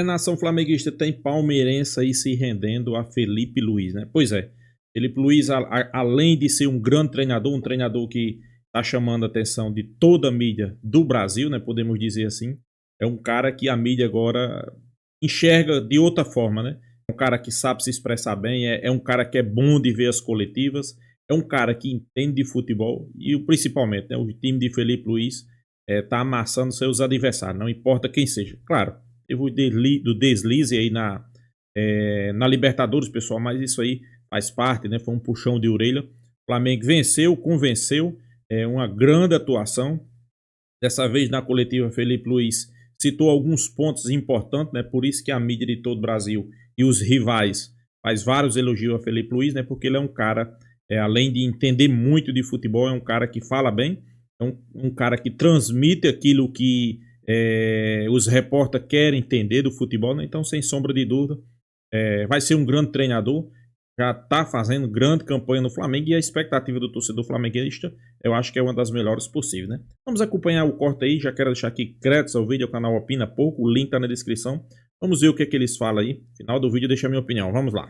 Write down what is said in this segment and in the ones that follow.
Nação flamenguista, tem palmeirense aí se rendendo a Felipe Luiz, né? Pois é, Felipe Luiz, além de ser um grande treinador, um treinador que está chamando a atenção de toda a mídia do Brasil, né? Podemos dizer assim, é um cara que a mídia agora enxerga de outra forma, né? É um cara que sabe se expressar bem, é um cara que é bom de ver as coletivas, é um cara que entende de futebol e principalmente, né, o time de Felipe Luiz tá amassando seus adversários, não importa quem seja. Claro, teve do deslize aí na Libertadores, pessoal, mas isso aí faz parte, né? Foi um puxão de orelha. O Flamengo venceu, convenceu, uma grande atuação. Dessa vez na coletiva, Felipe Luiz citou alguns pontos importantes, né? Por isso que a mídia de todo o Brasil e os rivais faz vários elogios a Felipe Luiz, né? Porque ele é um cara, além de entender muito de futebol, é um cara que fala bem, é um cara que transmite aquilo que os repórteres querem entender do futebol, né? Então, sem sombra de dúvida, vai ser um grande treinador, já está fazendo grande campanha no Flamengo e a expectativa do torcedor flamenguista eu acho que é uma das melhores possíveis, né? Vamos acompanhar o corte aí, já quero deixar aqui créditos ao vídeo, ao canal Opina Pouco, o link está na descrição. Vamos ver o que é que eles falam aí, final do vídeo deixa a minha opinião, vamos lá.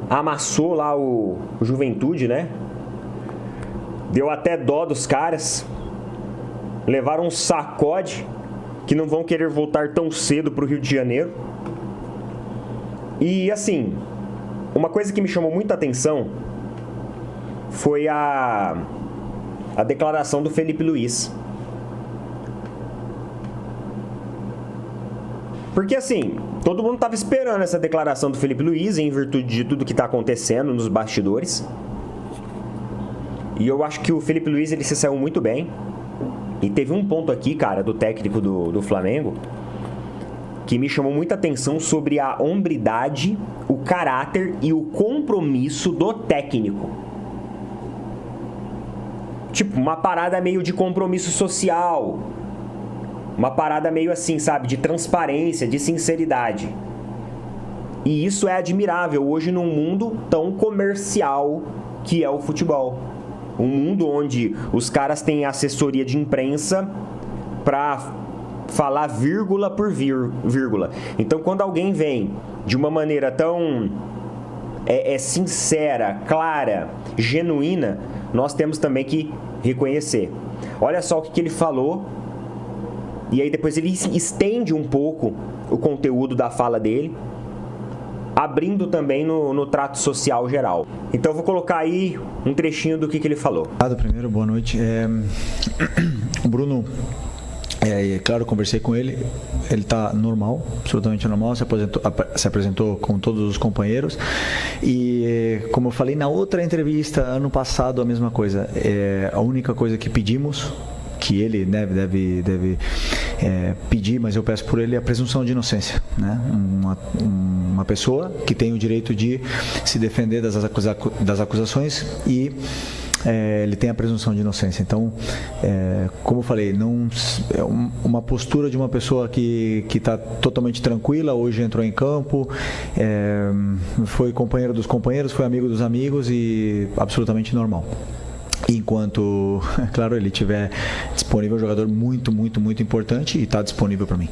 Amassou lá o Juventude, né? Deu até dó dos caras, levaram um sacode que não vão querer voltar tão cedo para o Rio de Janeiro. E assim, uma coisa que me chamou muita atenção foi a declaração do Felipe Luiz. Porque assim, todo mundo estava esperando essa declaração do Felipe Luiz em virtude de tudo que está acontecendo nos bastidores. E eu acho que o Felipe Luiz ele se saiu muito bem. E teve um ponto aqui, cara, do técnico do Flamengo que me chamou muita atenção sobre a hombridade, o caráter e o compromisso do técnico. Tipo, uma parada meio de compromisso social. Uma parada meio assim, sabe? De transparência, de sinceridade. E isso é admirável hoje num mundo tão comercial que é o futebol. Um mundo onde os caras têm assessoria de imprensa pra falar vírgula por vírgula. Então, quando alguém vem de uma maneira tão sincera, clara, genuína, nós temos também que reconhecer. Olha só o que ele falou. E aí depois ele estende um pouco o conteúdo da fala dele, abrindo também no trato social geral. Então eu vou colocar aí um trechinho do que ele falou. Primeiro, boa noite. O Bruno, claro, conversei com ele. Ele está normal, absolutamente normal, se apresentou com todos os companheiros. E como eu falei na outra entrevista, ano passado, a mesma coisa. A única coisa que pedimos, que ele deve pedir, mas eu peço por ele, a presunção de inocência, né? Uma pessoa que tem o direito de se defender das acusações e ele tem a presunção de inocência. Então, como eu falei, não é uma postura de uma pessoa que está totalmente tranquila. Hoje entrou em campo, foi companheiro dos companheiros, foi amigo dos amigos e absolutamente normal. Enquanto, claro, ele tiver disponível, um jogador muito, muito, muito importante e está disponível para mim.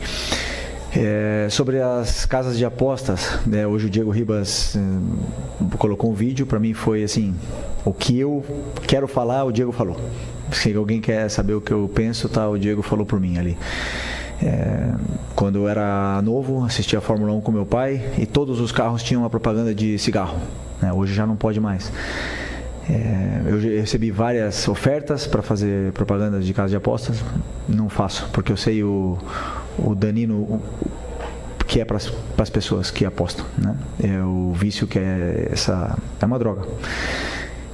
Sobre as casas de apostas, né, hoje o Diego Ribas colocou um vídeo, para mim foi assim, o que eu quero falar, o Diego falou. Se alguém quer saber o que eu penso, tá, o Diego falou por mim ali. Quando eu era novo, assistia a Fórmula 1 com meu pai e todos os carros tinham uma propaganda de cigarro, né, hoje já não pode mais. Eu recebi várias ofertas para fazer propaganda de casa de apostas, não faço, porque eu sei o danino que é para as pessoas que apostam, né? É o vício que é uma droga,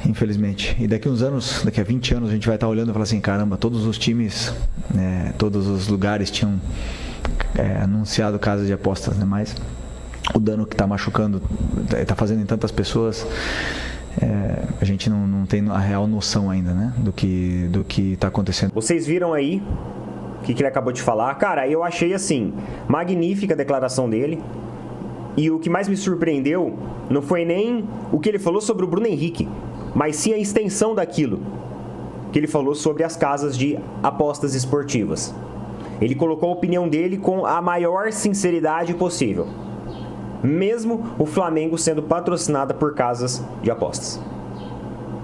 infelizmente. E daqui uns anos, daqui a 20 anos, a gente vai estar olhando e falar assim, caramba, todos os times, todos os lugares tinham anunciado casas de apostas, né? Mas o dano que está machucando, está fazendo em tantas pessoas, a gente não tem a real noção ainda, né, do que está acontecendo. Vocês viram aí o que ele acabou de falar? Cara, eu achei assim, magnífica a declaração dele. E o que mais me surpreendeu não foi nem o que ele falou sobre o Bruno Henrique, mas sim a extensão daquilo que ele falou sobre as casas de apostas esportivas. Ele colocou a opinião dele com a maior sinceridade possível. Mesmo o Flamengo sendo patrocinado por casas de apostas.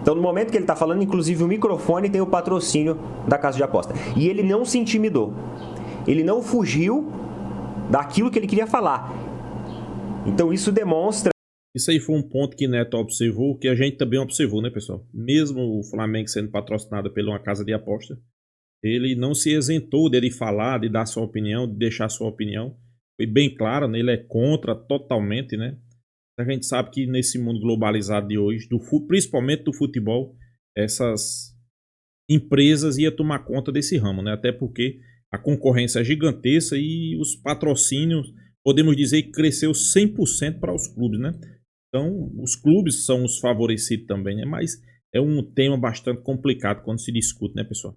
Então, no momento que ele está falando, inclusive o microfone tem o patrocínio da casa de aposta. E ele não se intimidou. Ele não fugiu daquilo que ele queria falar. Então, isso demonstra... Isso aí foi um ponto que Neto observou, que a gente também observou, né, pessoal? Mesmo o Flamengo sendo patrocinado por uma casa de aposta, ele não se isentou dele falar, de dar sua opinião, de deixar sua opinião. Foi bem claro, né? Ele é contra totalmente, né? A gente sabe que nesse mundo globalizado de hoje, principalmente do futebol, essas empresas iam tomar conta desse ramo, né? Até porque a concorrência é gigantesca e os patrocínios, podemos dizer que cresceu 100% para os clubes, né? Então, os clubes são os favorecidos também, né? Mas é um tema bastante complicado quando se discute, né, pessoal?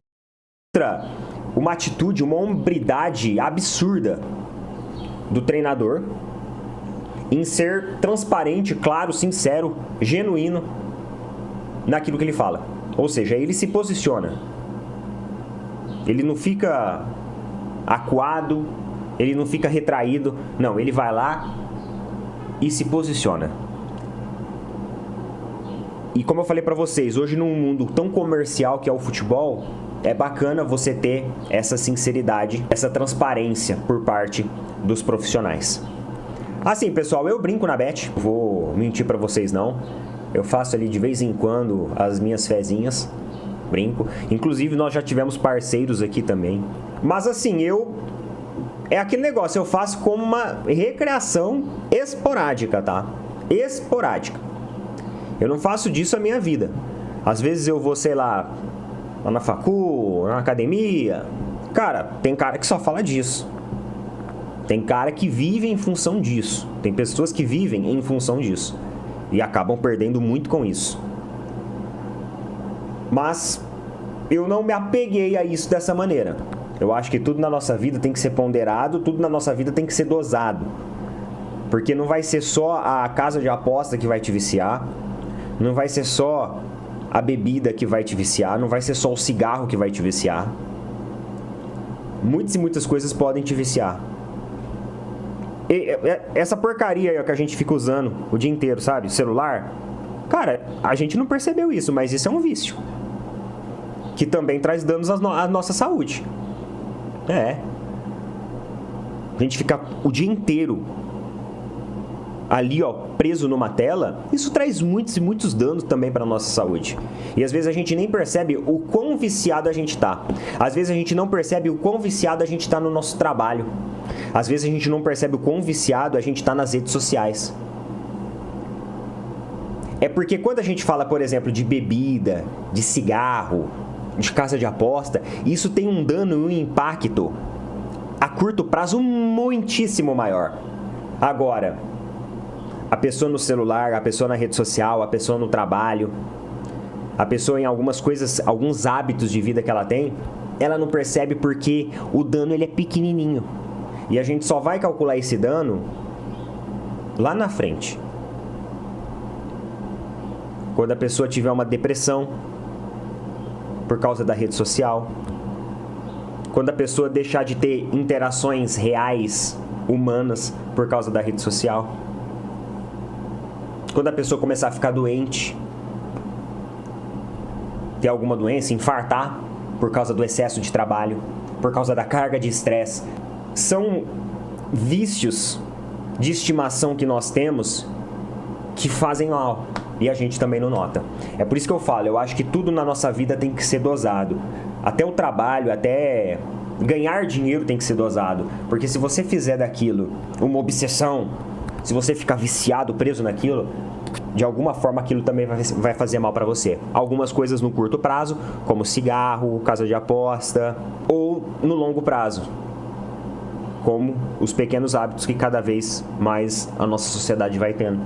Uma atitude, uma hombridade absurda do treinador em ser transparente, claro, sincero, genuíno naquilo que ele fala. Ou seja, ele se posiciona. Ele não fica acuado, ele não fica retraído. Não, ele vai lá e se posiciona. E como eu falei pra vocês, hoje num mundo tão comercial que é o futebol, é bacana você ter essa sinceridade, essa transparência por parte dos profissionais. Assim, pessoal, eu brinco na bet, vou mentir pra vocês não. Eu faço ali de vez em quando as minhas fezinhas, brinco. Inclusive nós já tivemos parceiros aqui também. Mas assim, é aquele negócio, eu faço como uma recreação esporádica, tá? Esporádica. Eu não faço disso a minha vida. Às vezes eu vou, sei lá na facu, na academia. Cara, tem cara que só fala disso. Tem cara que vive em função disso. Tem pessoas que vivem em função disso. E acabam perdendo muito com isso. Mas eu não me apeguei a isso dessa maneira. Eu acho que tudo na nossa vida tem que ser ponderado, tudo na nossa vida tem que ser dosado. Porque não vai ser só a casa de aposta que vai te viciar, não vai ser só a bebida que vai te viciar, não vai ser só o cigarro que vai te viciar. Muitas e muitas coisas podem te viciar. Essa porcaria aí que a gente fica usando o dia inteiro, sabe? O celular. Cara, a gente não percebeu isso, mas isso é um vício. Que também traz danos à nossa saúde. A gente fica o dia inteiro ali, ó, preso numa tela. Isso traz muitos e muitos danos também para nossa saúde. E às vezes a gente nem percebe o quão viciado a gente tá. Às vezes a gente não percebe o quão viciado a gente tá no nosso trabalho. Às vezes a gente não percebe o quão viciado a gente tá nas redes sociais. É porque quando a gente fala, por exemplo, de bebida, de cigarro, de casa de aposta, isso tem um dano e um impacto a curto prazo muitíssimo maior. Agora, a pessoa no celular, a pessoa na rede social, a pessoa no trabalho, a pessoa em algumas coisas, alguns hábitos de vida que ela tem, ela não percebe porque o dano ele é pequenininho. E a gente só vai calcular esse dano lá na frente. Quando a pessoa tiver uma depressão por causa da rede social, quando a pessoa deixar de ter interações reais, humanas, por causa da rede social, quando a pessoa começar a ficar doente, ter alguma doença, infartar por causa do excesso de trabalho, por causa da carga de estresse. São vícios de estimação que nós temos que fazem mal e a gente também não nota. É por isso que eu falo, eu acho que tudo na nossa vida tem que ser dosado. Até o trabalho, até ganhar dinheiro tem que ser dosado. Porque se você fizer daquilo uma obsessão, se você ficar viciado, preso naquilo, de alguma forma aquilo também vai fazer mal para você. Algumas coisas no curto prazo, como cigarro, casa de aposta, ou no longo prazo, como os pequenos hábitos que cada vez mais a nossa sociedade vai tendo.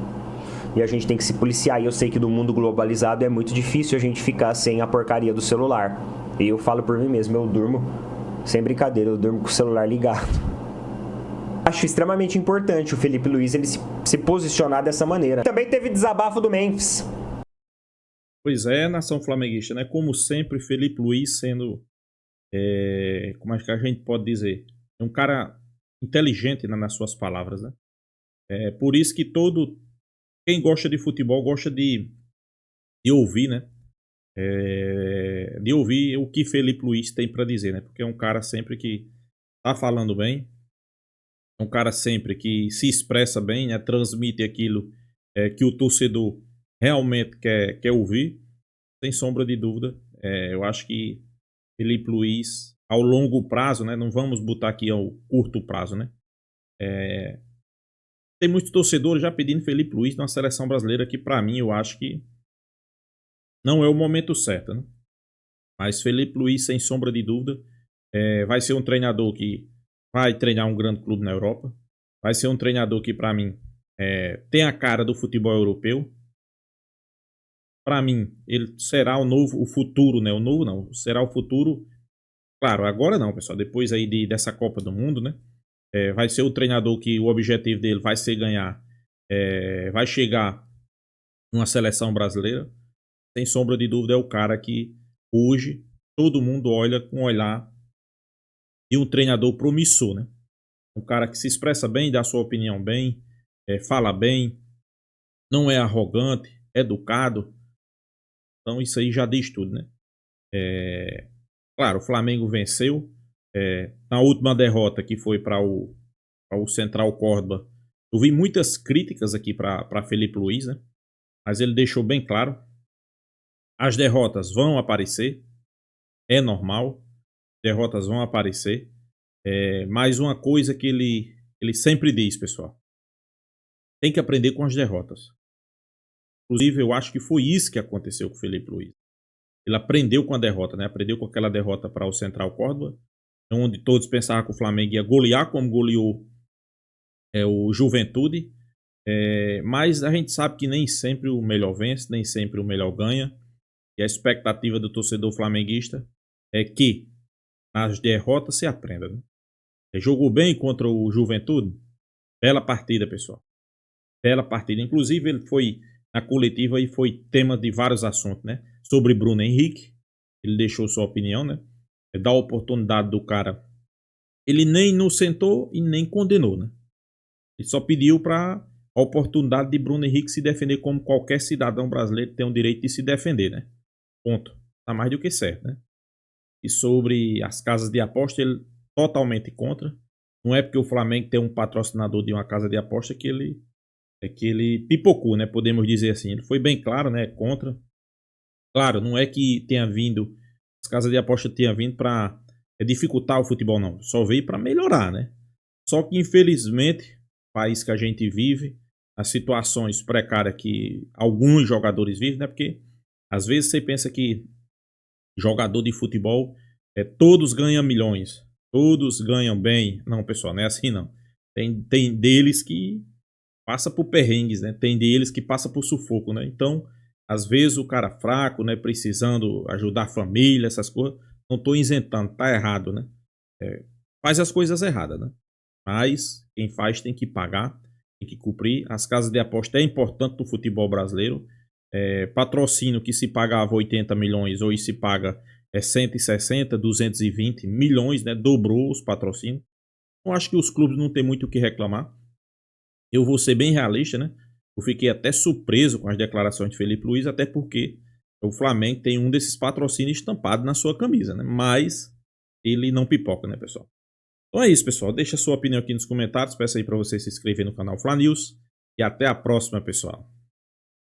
E a gente tem que se policiar. E eu sei que no mundo globalizado é muito difícil a gente ficar sem a porcaria do celular. E eu falo por mim mesmo, eu durmo, sem brincadeira, eu durmo com o celular ligado. Acho extremamente importante o Felipe Luiz ele se posicionar dessa maneira. Também teve desabafo do Memphis. Pois é, nação flamenguista, né? Como sempre, Felipe Luiz sendo como é que a gente pode dizer? É um cara inteligente, né, nas suas palavras, né? É por isso que quem gosta de futebol gosta de ouvir, né? De ouvir o que Felipe Luiz tem para dizer, né? Porque é um cara sempre que tá falando bem, é um cara sempre que se expressa bem, né? Transmite aquilo que o torcedor realmente quer ouvir, sem sombra de dúvida. Eu acho que Felipe Luiz, ao longo prazo, né? Não vamos botar aqui ao curto prazo, né? Tem muitos torcedores já pedindo Felipe Luiz na seleção brasileira, que para mim eu acho que não é o momento certo, né? Mas Felipe Luiz, sem sombra de dúvida, vai ser um treinador que vai treinar um grande clube na Europa. Vai ser um treinador que, para mim, tem a cara do futebol europeu. Para mim, ele será o futuro, né? O novo não, será o futuro. Claro, agora não, pessoal. Depois aí dessa Copa do Mundo, né? Vai ser o treinador que o objetivo dele vai ser ganhar. Vai chegar numa seleção brasileira. Sem sombra de dúvida, é o cara que hoje todo mundo olha com o olhar de um treinador promissor, né? Um cara que se expressa bem, dá sua opinião bem, fala bem, não é arrogante, é educado. Então isso aí já diz tudo, né? Claro, o Flamengo venceu. Na última derrota, que foi para o Central Córdoba, eu vi muitas críticas aqui para Felipe Luiz, né? Mas ele deixou bem claro: as derrotas vão aparecer, é normal, derrotas vão aparecer. Mas uma coisa que ele sempre diz, pessoal: tem que aprender com as derrotas. Inclusive, eu acho que foi isso que aconteceu com o Felipe Luiz. Ele aprendeu com a derrota, né? Aprendeu com aquela derrota para o Central Córdoba, onde todos pensavam que o Flamengo ia golear, como goleou o Juventude. Mas a gente sabe que nem sempre o melhor vence, nem sempre o melhor ganha. E a expectativa do torcedor flamenguista é que nas derrotas se aprenda, né? Jogou bem contra o Juventude? Bela partida, pessoal. Bela partida. Inclusive, ele foi na coletiva e foi tema de vários assuntos, né? Sobre Bruno Henrique. Ele deixou sua opinião, né? Da oportunidade do cara. Ele nem inocentou e nem condenou, né? Ele só pediu para a oportunidade de Bruno Henrique se defender como qualquer cidadão brasileiro tem o direito de se defender, né? Ponto. Tá mais do que certo, né? E sobre as casas de aposta, ele totalmente contra. Não é porque o Flamengo tem um patrocinador de uma casa de aposta que ele pipocou, né? Podemos dizer assim. Ele foi bem claro, né? Contra. Claro, não é que tenha vindo, as casas de aposta tenha vindo para dificultar o futebol, não. Só veio para melhorar, né? Só que, infelizmente, o país que a gente vive, as situações precárias que alguns jogadores vivem, né? Porque às vezes você pensa que jogador de futebol, todos ganham milhões, todos ganham bem. Não, pessoal, não é assim não. Tem deles que passa por perrengues, né? Tem deles que passa por sufoco, né? Então, às vezes o cara fraco, né, precisando ajudar a família, essas coisas, não estou isentando, tá errado, né? Faz as coisas erradas, né? Mas quem faz tem que pagar, tem que cumprir. As casas de aposta é importante no futebol brasileiro. Patrocínio que se pagava 80 milhões, hoje se paga 160, 220 milhões, né? Dobrou os patrocínios. Eu acho que os clubes não tem muito o que reclamar. Eu vou ser bem realista, né? Eu fiquei até surpreso com as declarações de Felipe Luiz, até porque o Flamengo tem um desses patrocínios estampado na sua camisa, né? Mas ele não pipoca, né, pessoal? Então é isso, pessoal. Deixa a sua opinião aqui nos comentários. Peço aí para você se inscrever no canal Fla News. E até a próxima, pessoal.